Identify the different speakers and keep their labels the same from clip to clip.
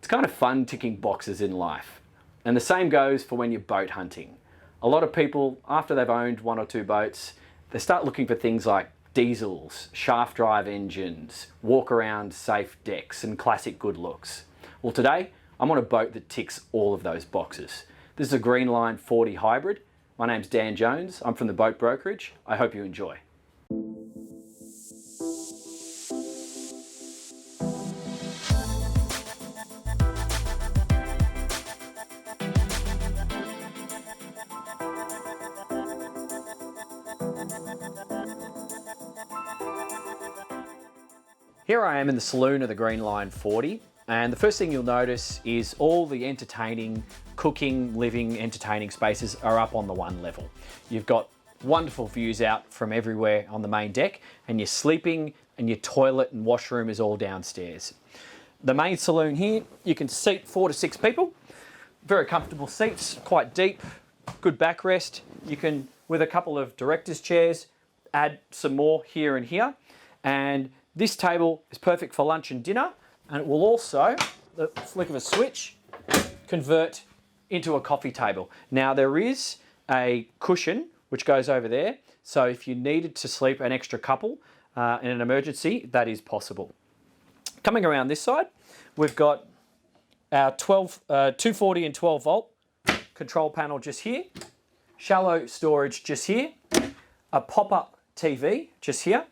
Speaker 1: kind of fun ticking boxes in life. And the same goes for when you're boat hunting. A lot of people, after they've owned 1 or 2 boats, they start looking for things like diesels, shaft drive engines, walk around safe decks, and classic good looks. Well, today I'm on a boat that ticks all of those boxes. This is a Greenline 40 hybrid. My name's Dan Jones. I'm from the Boat Brokerage. I hope you enjoy. Here I am in the saloon of the Greenline 40, and the first thing you'll notice is all the entertaining, cooking, living, entertaining spaces are up on the one level. You've got wonderful views out from everywhere on the main deck, and your sleeping and your toilet and washroom is all downstairs. The main saloon here, you can seat 4 to 6 people. Very comfortable seats, quite deep, good backrest. You can, with a couple of director's chairs, add some more here and here. And this table is perfect for lunch and dinner, and it will also, the flick of a switch, convert into a coffee table. Now there is a cushion which goes over there, so if you needed to sleep an extra couple in an emergency, that is possible. Coming around this side, we've got our 240 and 12 volt control panel just here, shallow storage just here, a pop-up TV just here.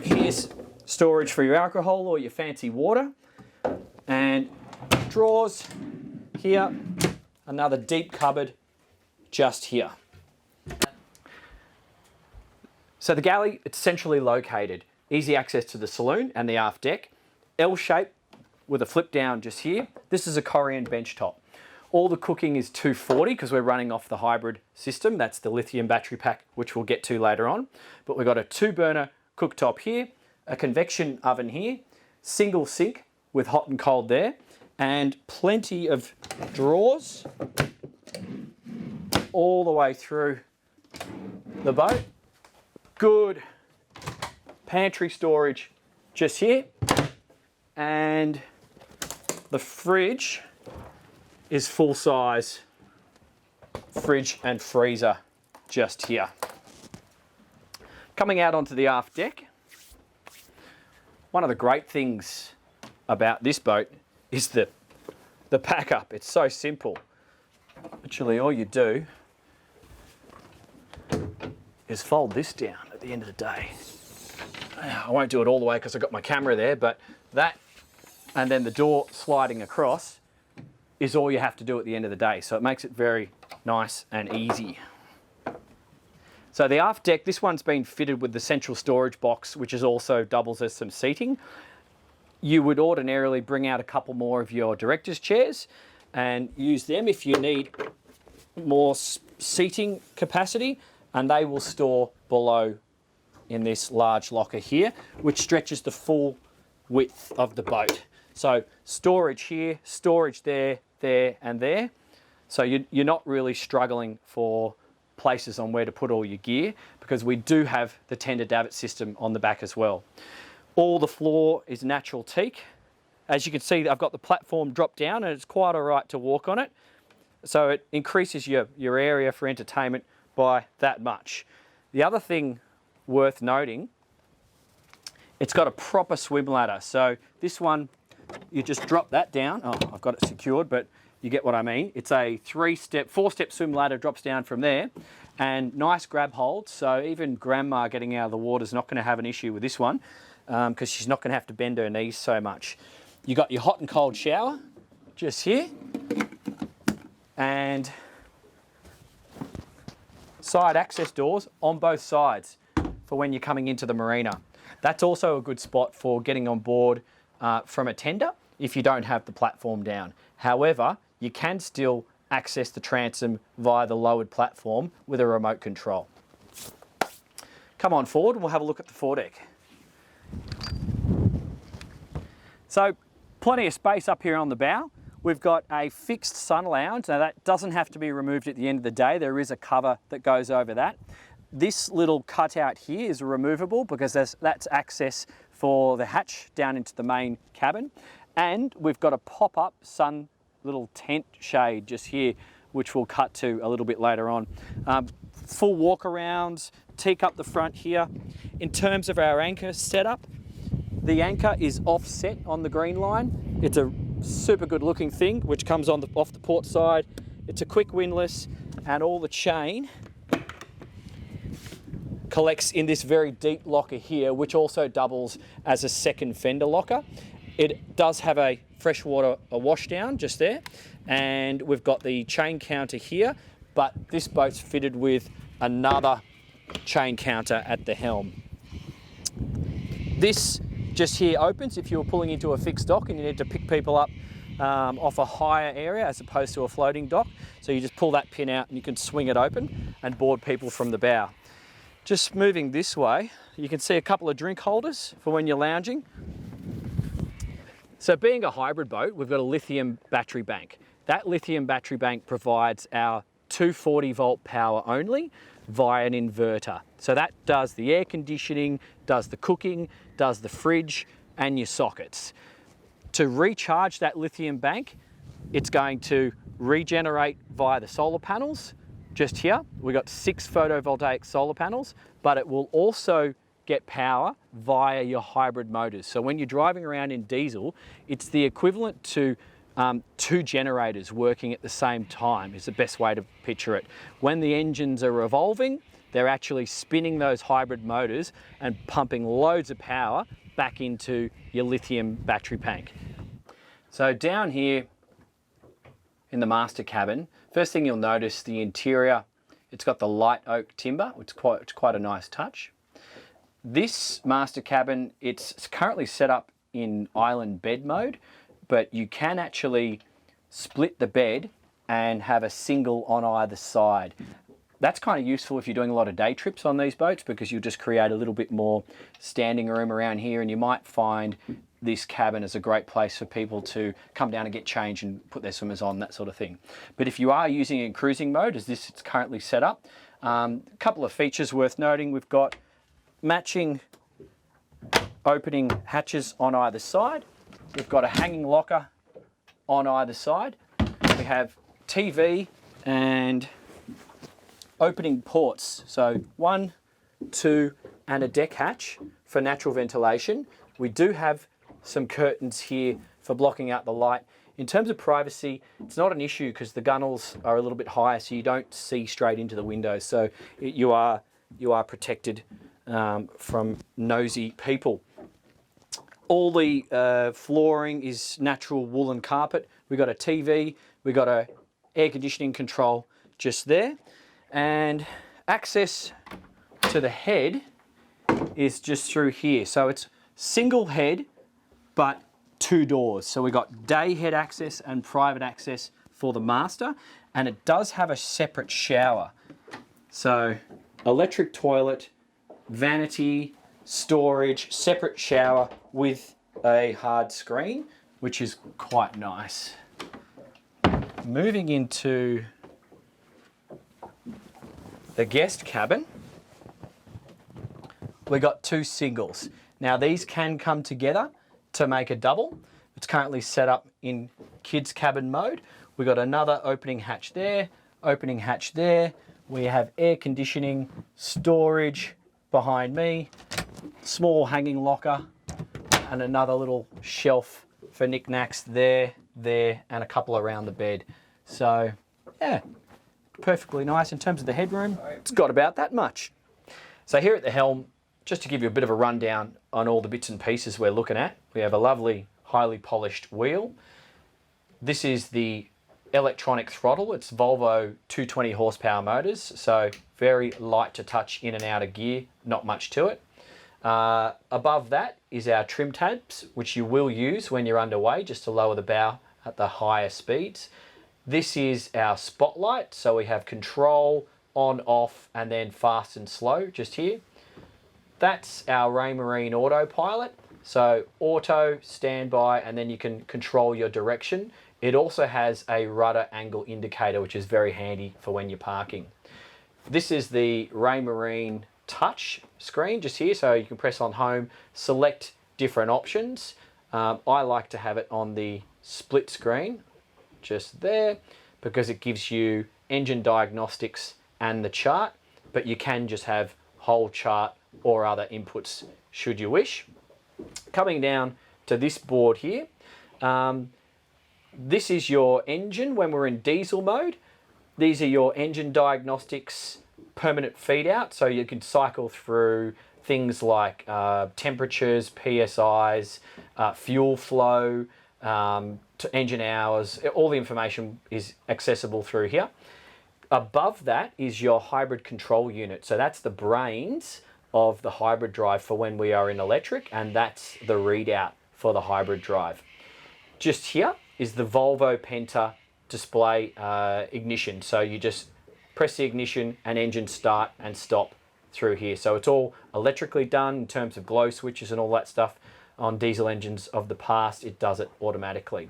Speaker 1: Here's storage for your alcohol or your fancy water, and drawers here, another deep cupboard just here. So the galley, it's centrally located, easy access to the saloon and the aft deck, L shape with a flip down just here. This is a Korean bench top. All the cooking is 240 because we're running off the hybrid system. That's the lithium battery pack, which we'll get to later on. But we've got a 2-burner cooktop here, a convection oven here, single sink with hot and cold there, and plenty of drawers all the way through the boat. Good pantry storage just here, and the fridge is full size fridge and freezer just here. Coming out onto the aft deck, one of the great things about this boat is the pack up. It's so simple. Literally all you do is fold this down at the end of the day. I won't do it all the way because I've got my camera there, but that and then the door sliding across is all you have to do at the end of the day. So it makes it very nice and easy. So the aft deck, this one's been fitted with the central storage box, which is also doubles as some seating. You would ordinarily bring out a couple more of your director's chairs and use them if you need more seating capacity, and they will store below in this large locker here, which stretches the full width of the boat. So storage here, storage there, there and there. So you're not really struggling for places on where to put all your gear, because we do have the tender davit system on the back as well. All the floor is natural teak. As you can see, I've got the platform drop down and it's quite all right to walk on it. So it increases your area for entertainment by that much. The other thing worth noting, it's got a proper swim ladder. So this one, you just drop that down. Oh, I've got it secured, but you get what I mean. It's a 4-step swim ladder, drops down from there, and nice grab hold. So even grandma getting out of the water is not going to have an issue with this one, because she's not going to have to bend her knees so much. You got your hot and cold shower just here, and side access doors on both sides for when you're coming into the marina. That's also a good spot for getting on board from a tender if you don't have the platform down. However, you can still access the transom via the lowered platform with a remote control. Come on forward and we'll have a look at the foredeck. So plenty of space up here on the bow. We've got a fixed sun lounge. Now that doesn't have to be removed at the end of the day. There is a cover that goes over that. This little cutout here is removable because that's access for the hatch down into the main cabin. And we've got a pop-up sun little tent shade just here, which we'll cut to a little bit later on. Full walk arounds, teak up the front here. In terms of our anchor setup, the anchor is offset on the Greenline. It's a super good looking thing, which comes on off the port side. It's a quick windlass, and all the chain collects in this very deep locker here, which also doubles as a second fender locker. It does have a freshwater washdown just there, and we've got the chain counter here, but this boat's fitted with another chain counter at the helm. This just here opens if you were pulling into a fixed dock and you need to pick people up off a higher area as opposed to a floating dock. So you just pull that pin out and you can swing it open and board people from the bow. Just moving this way, you can see a couple of drink holders for when you're lounging. So being a hybrid boat, we've got a lithium battery bank. That lithium battery bank provides our 240 volt power only via an inverter. So that does the air conditioning, does the cooking, does the fridge and your sockets. To recharge that lithium bank, it's going to regenerate via the solar panels. Just here, we've got 6 photovoltaic solar panels, but it will also get power via your hybrid motors. So when you're driving around in diesel, it's the equivalent to 2 generators working at the same time is the best way to picture it. When the engines are revolving, they're actually spinning those hybrid motors and pumping loads of power back into your lithium battery bank. So down here in the master cabin, first thing you'll notice, the interior, it's got the light oak timber, which is quite a nice touch. This master cabin, it's currently set up in island bed mode, but you can actually split the bed and have a single on either side. That's kind of useful if you're doing a lot of day trips on these boats, because you'll just create a little bit more standing room around here, and you might find this cabin is a great place for people to come down and get changed and put their swimmers on, that sort of thing. But if you are using it in cruising mode, as this is currently set up, a couple of features worth noting. We've got matching opening hatches on either side. We've got a hanging locker on either side. We have TV and opening ports. So 1, 2, and a deck hatch for natural ventilation. We do have some curtains here for blocking out the light. In terms of privacy, it's not an issue because the gunnels are a little bit higher, so you don't see straight into the windows. So you are protected from nosy people. All the flooring is natural woolen carpet. We've got a TV, we've got a air conditioning control just there, and access to the head is just through here. So it's single head, but 2 doors. So we've got day head access and private access for the master, and it does have a separate shower. So electric toilet, vanity, storage, separate shower with a hard screen, which is quite nice. Moving into the guest cabin, we got 2 singles. Now these can come together to make a double. It's currently set up in kids cabin mode. We've got another opening hatch there, opening hatch there. We have air conditioning, storage behind me, small hanging locker, and another little shelf for knickknacks there, and a couple around the bed. So yeah, perfectly nice. In terms of the headroom, it's got about that much. So here at the helm, just to give you a bit of a rundown on all the bits and pieces we're looking at, we have a lovely, highly polished wheel. This is the electronic throttle. It's Volvo 220 horsepower motors, so very light to touch in and out of gear, not much to it. Above that is our trim tabs, which you will use when you're underway just to lower the bow at the higher speeds. This is our spotlight, so we have control, on, off, and then fast and slow just here. That's our Raymarine autopilot, so auto, standby, and then you can control your direction. It also has a rudder angle indicator, which is very handy for when you're parking. This is the Raymarine touch screen just here, so you can press on home, select different options. I like to have it on the split screen, just there, because it gives you engine diagnostics and the chart, but you can just have whole chart or other inputs should you wish. Coming down to this board here, this is your engine when we're in diesel mode. These are your engine diagnostics permanent feed out, so you can cycle through things like temperatures, PSIs, fuel flow, to engine hours. All the information is accessible through here. Above that is your hybrid control unit. So that's the brains of the hybrid drive for when we are in electric, and that's the readout for the hybrid drive. Just here is the Volvo Penta display ignition. So you just press the ignition and engine start and stop through here. So it's all electrically done in terms of glow switches and all that stuff. On diesel engines of the past, it does it automatically.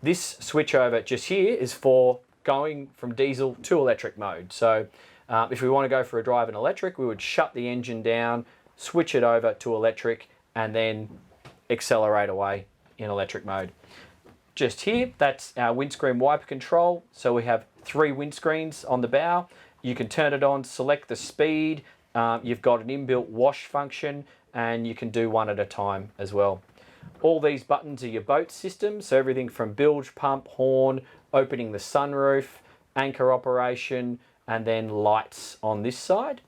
Speaker 1: This switch over just here is for going from diesel to electric mode. So if we want to go for a drive in electric, we would shut the engine down, switch it over to electric, and then accelerate away in electric mode. Just here, that's our windscreen wiper control. So we have 3 windscreens on the bow. You can turn it on, select the speed. You've got an inbuilt wash function, and you can do one at a time as well. All these buttons are your boat system, so everything from bilge pump, horn, opening the sunroof, anchor operation, and then lights on this side.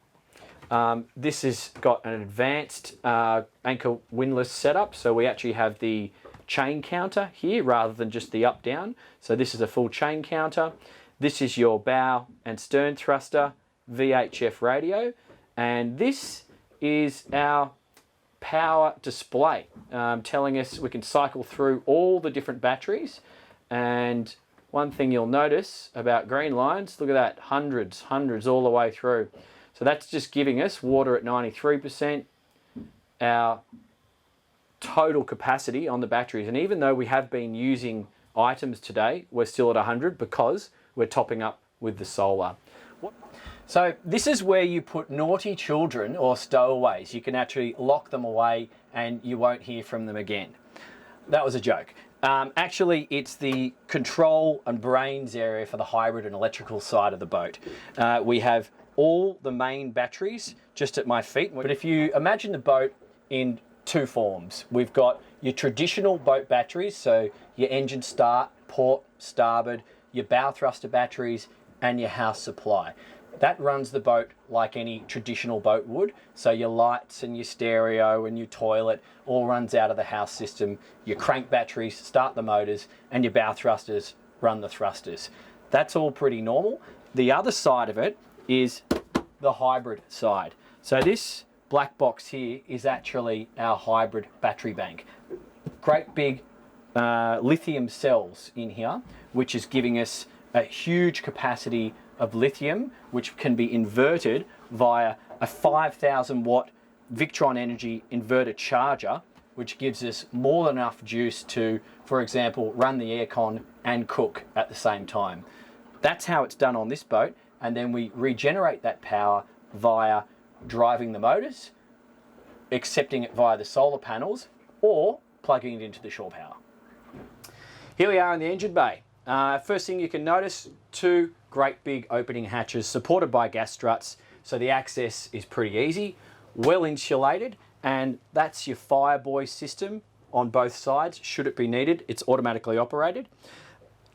Speaker 1: This has got an advanced anchor windlass setup, so we actually have the chain counter here rather than just the up down. So this is a full chain counter. This is your bow and stern thruster VHF radio, and this is our power display, telling us we can cycle through all the different batteries. And one thing you'll notice about Greenlines, look at that, hundreds all the way through. So that's just giving us water at 93%, our total capacity on the batteries. And even though we have been using items today, we're still at 100 because we're topping up with the solar. So this is where you put naughty children or stowaways. You can actually lock them away and you won't hear from them again. That was a joke. Actually, it's the control and brains area for the hybrid and electrical side of the boat. We have all the main batteries just at my feet. But if you imagine the boat in 2 forms, we've got your traditional boat batteries, so your engine start, port, starboard, your bow thruster batteries, and your house supply. That runs the boat like any traditional boat would. So your lights and your stereo and your toilet all runs out of the house system. Your crank batteries start the motors, and your bow thrusters run the thrusters. That's all pretty normal. The other side of it is the hybrid side. So this black box here is actually our hybrid battery bank. Great big lithium cells in here, which is giving us a huge capacity of lithium, which can be inverted via a 5,000 watt Victron Energy inverter charger, which gives us more than enough juice to, for example, run the aircon and cook at the same time. That's how it's done on this boat, and then we regenerate that power via driving the motors, accepting it via the solar panels, or plugging it into the shore power. Here we are in the engine bay. First thing you can notice, 2 great big opening hatches supported by gas struts, so the access is pretty easy, well insulated, and that's your Fireboy system on both sides. Should it be needed, it's automatically operated.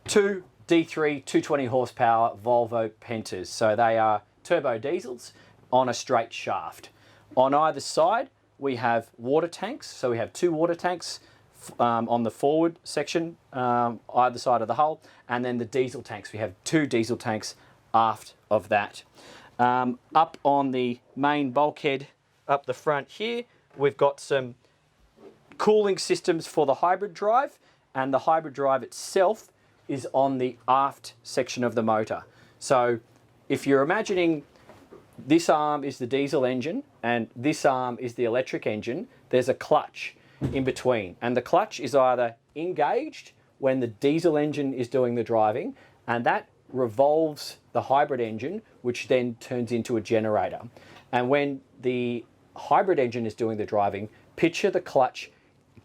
Speaker 1: 2 D3 220 horsepower Volvo Pentas, so they are turbo diesels on a straight shaft. On either side we have water tanks, so we have 2 water tanks on the forward section, either side of the hull, and then the diesel tanks. We have 2 diesel tanks aft of that. Up on the main bulkhead up the front here, we've got some cooling systems for the hybrid drive, and the hybrid drive itself is on the aft section of the motor. So if you're imagining this arm is the diesel engine and this arm is the electric engine, there's a clutch in between, and the clutch is either engaged when the diesel engine is doing the driving, and that revolves the hybrid engine, which then turns into a generator. And when the hybrid engine is doing the driving, picture the clutch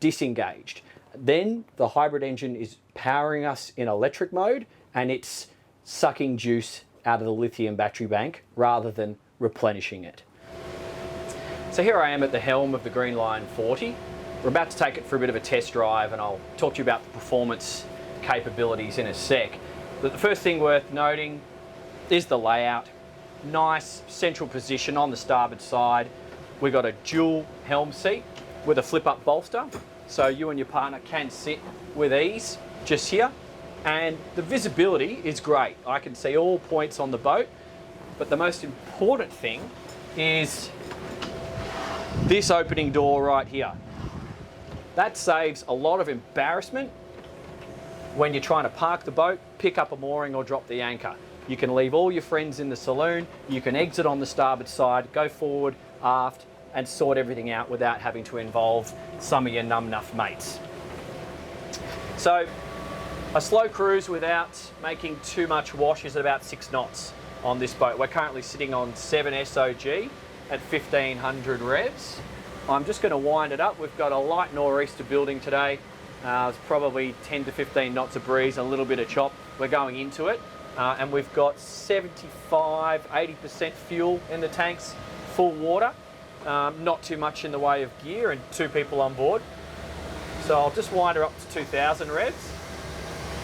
Speaker 1: disengaged. Then the hybrid engine is powering us in electric mode, and it's sucking juice out of the lithium battery bank rather than replenishing it. So here I am at the helm of the Greenline 40. We're about to take it for a bit of a test drive, and I'll talk to you about the performance capabilities in a sec. But the first thing worth noting is the layout. Nice central position on the starboard side. We've got a dual helm seat with a flip-up bolster, so you and your partner can sit with ease just here. And the visibility is great. I can see all points on the boat, but the most important thing is this opening door right here. That saves a lot of embarrassment when you're trying to park the boat, pick up a mooring or drop the anchor. You can leave all your friends in the saloon, you can exit on the starboard side, go forward, aft, and sort everything out without having to involve some of your numb-nuff mates. So a slow cruise without making too much wash is at about 6 knots on this boat. We're currently sitting on 7 SOG at 1500 revs. I'm just going to wind it up. We've got a light nor'easter building today. It's probably 10 to 15 knots of breeze, a little bit of chop. We're going into it. And we've got 75–80% fuel in the tanks, full water, not too much in the way of gear, and 2 people on board. So I'll just wind her up to 2000 revs.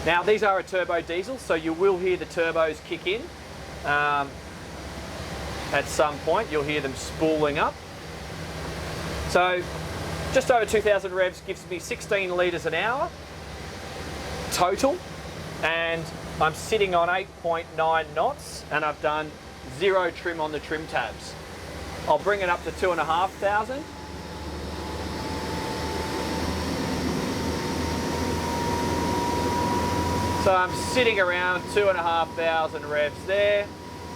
Speaker 1: Now these are a turbo diesel, so you will hear the turbos kick in at some point. You'll hear them spooling up. So just over 2000 revs gives me 16 litres an hour total, and I'm sitting on 8.9 knots, and I've done 0 trim on the trim tabs. I'll bring it up to 2,500. So I'm sitting around 2,500 revs there.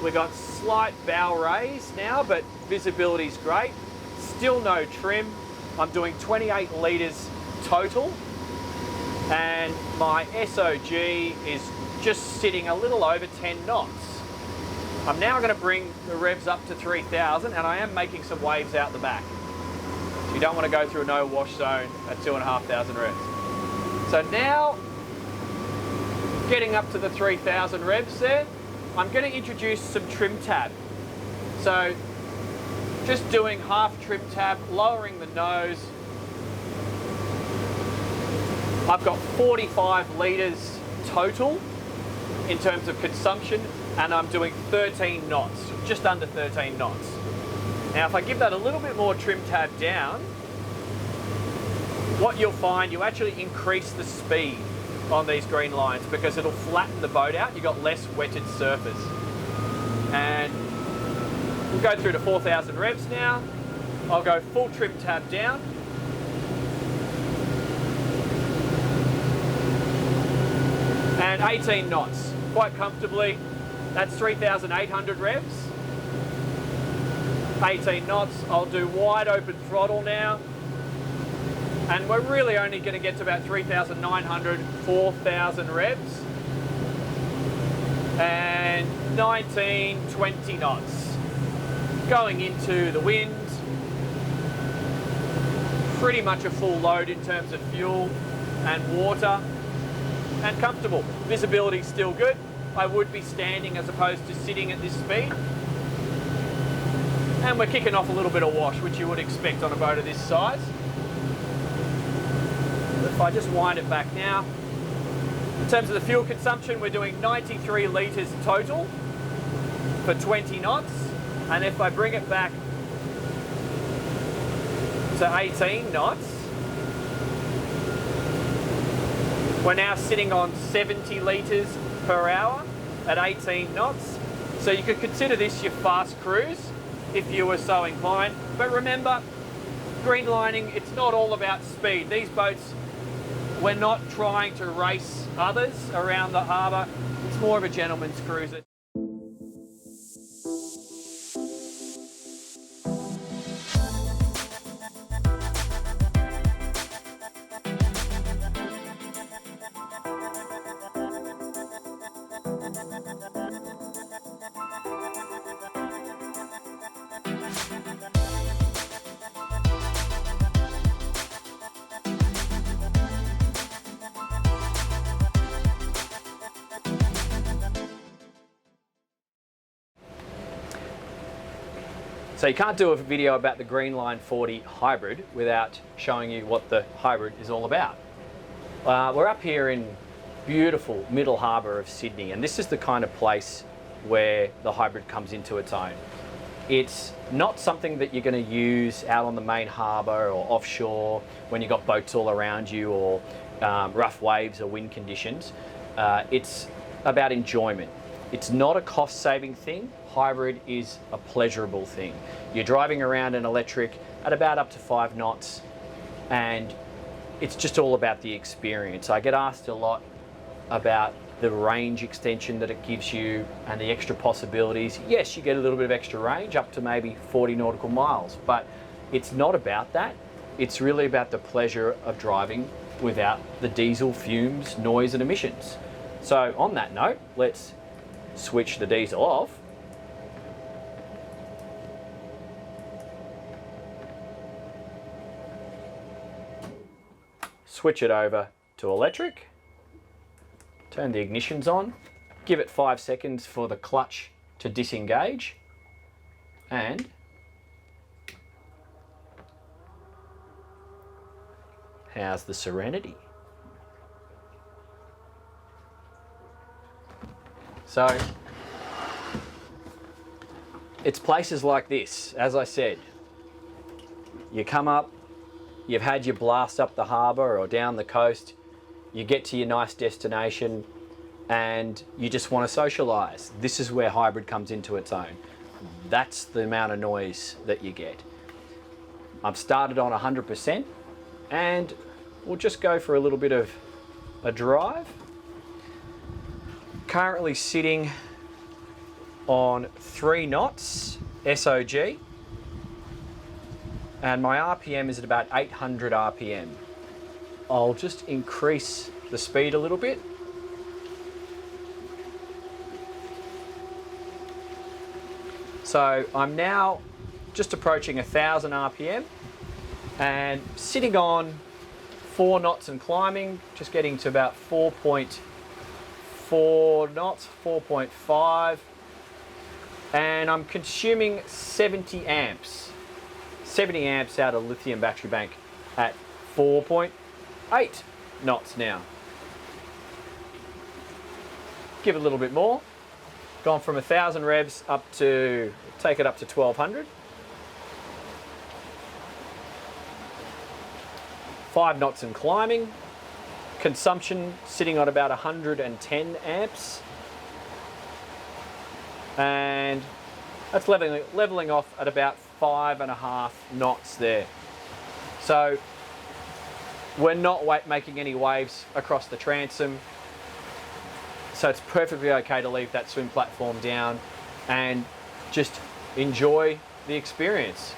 Speaker 1: We've got slight bow raise now, but visibility's great. Still no trim. I'm doing 28 litres total, and my SOG is just sitting a little over 10 knots. I'm now going to bring the revs up to 3,000, and I am making some waves out the back. So you don't want to go through a no wash zone at 2,500 revs. So now, getting up to the 3,000 revs there, I'm going to introduce some trim tab. So just doing half trim tab, lowering the nose. I've got 45 litres total in terms of consumption, and I'm doing 13 knots, just under 13 knots. Now if I give that a little bit more trim tab down, what you'll find, you actually increase the speed on these Greenlines because it'll flatten the boat out. You've got less wetted surface. And we'll go through to 4,000 revs now. I'll go full trim tab down. And 18 knots, quite comfortably. That's 3,800 revs. 18 knots. I'll do wide open throttle now. And we're really only going to get to about 3,900, 4,000 revs. And 19, 20 knots. Going into the wind. Pretty much a full load in terms of fuel and water. And comfortable. Visibility's still good. I would be standing as opposed to sitting at this speed. And we're kicking off a little bit of wash, which you would expect on a boat of this size. If I just wind it back now. In terms of the fuel consumption, we're doing 93 litres total for 20 knots. And if I bring it back to 18 knots, we're now sitting on 70 litres per hour at 18 knots. So you could consider this your fast cruise if you were so inclined. But remember, greenlining, it's not all about speed. These boats, we're not trying to race others around the harbour. It's more of a gentleman's cruiser. So you can't do a video about the Greenline 40 hybrid without showing you what the hybrid is all about. We're up here in beautiful Middle Harbour of Sydney, and this is the kind of place where the hybrid comes into its own. It's not something that you're going to use out on the main harbour or offshore when you've got boats all around you or rough waves or wind conditions. It's about enjoyment. It's not a cost-saving thing. Hybrid is a pleasurable thing. You're driving around an electric at about up to 5 knots, and it's just all about the experience. I get asked a lot about the range extension that it gives you and the extra possibilities. Yes, you get a little bit of extra range, up to maybe 40 nautical miles, but it's not about that. It's really about the pleasure of driving without the diesel fumes, noise and emissions. So on that note, let's switch the diesel off. Switch it over to electric. Turn the ignitions on, give it 5 seconds for the clutch to disengage, and how's the Serenity? So it's places like this, as I said, you come up, you've had your blast up the harbour or down the coast, you get to your nice destination and you just want to socialise. This is where hybrid comes into its own. That's the amount of noise that you get. I've started on 100% and we'll just go for a little bit of a drive. Currently sitting on 3 knots SOG, and my RPM is at about 800 RPM. I'll just increase the speed a little bit. So I'm now just approaching 1000 RPM and sitting on 4 knots and climbing, just getting to about 4.4 knots, 4.5, and I'm consuming 70 amps. 70 amps out of lithium battery bank at 4.8 knots now. Give it a little bit more. Gone from 1000 revs up to, take it up to 1200. 5 knots and climbing. Consumption sitting on about 110 amps. And that's leveling off at about 5.5 knots there. So we're not making any waves across the transom. So it's perfectly okay to leave that swim platform down and just enjoy the experience.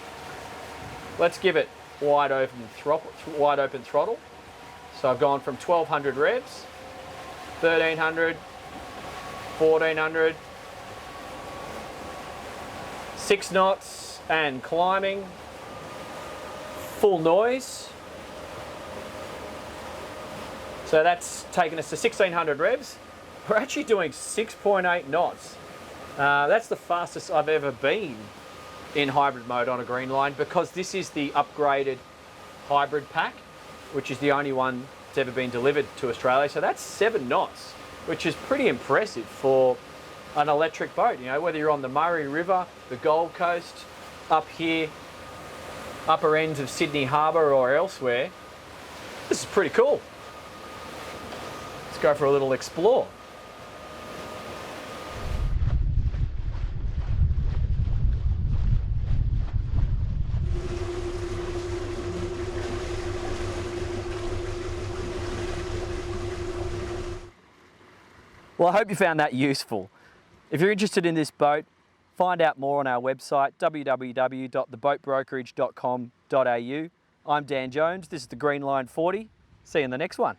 Speaker 1: Let's give it wide open throttle. So I've gone from 1200 revs, 1300, 1400, 6 knots and climbing, full noise. So that's taken us to 1600 revs. We're actually doing 6.8 knots. That's the fastest I've ever been in hybrid mode on a Greenline, because this is the upgraded hybrid pack, which is the only one that's ever been delivered to Australia. So that's 7 knots, which is pretty impressive for an electric boat. You know, whether you're on the Murray River, the Gold Coast, up here, upper ends of Sydney Harbour or elsewhere, this is pretty cool. Let's go for a little explore. Well, I hope you found that useful. If you're interested in this boat, find out more on our website, www.theboatbrokerage.com.au. I'm Dan Jones, this is the Greenline 40. See you in the next one.